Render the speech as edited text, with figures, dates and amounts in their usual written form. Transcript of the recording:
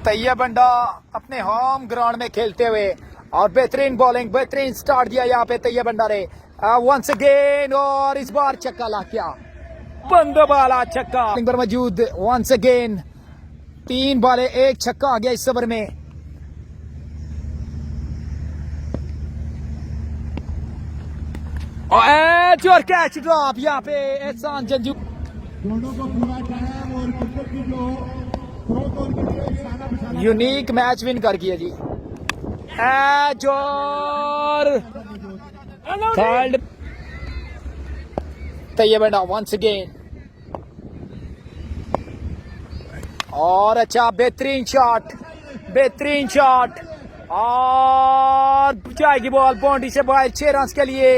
तैयब बंडा अपने home ground में खेलते हुए और बेहतरीन बॉलिंग, बेहतरीन स्टार्ट दिया यहाँ पे तैयब बंडा ने वंस अगेन, और इस बार छक्का ला क्या बंद बाला छक्का पर मौजूद। वंस अगेन 3 बाले 1 छक्का आ गया इस ओवर में। और कैच ड्रॉप यहाँ पे एहसान जंजू दोनों को पूरा टाइम और क्रिकेट की जो थ्रो बॉल के लिए निशाना बिछाना यूनिक मैच विन कर गया जी। और थर्ड तैयब बंडा वंस अगेन, और अच्छा बेहतरीन शॉट, बेहतरीन शॉट, और जाएगी बॉल बाउंड्री से बाहर 6 रन के लिए।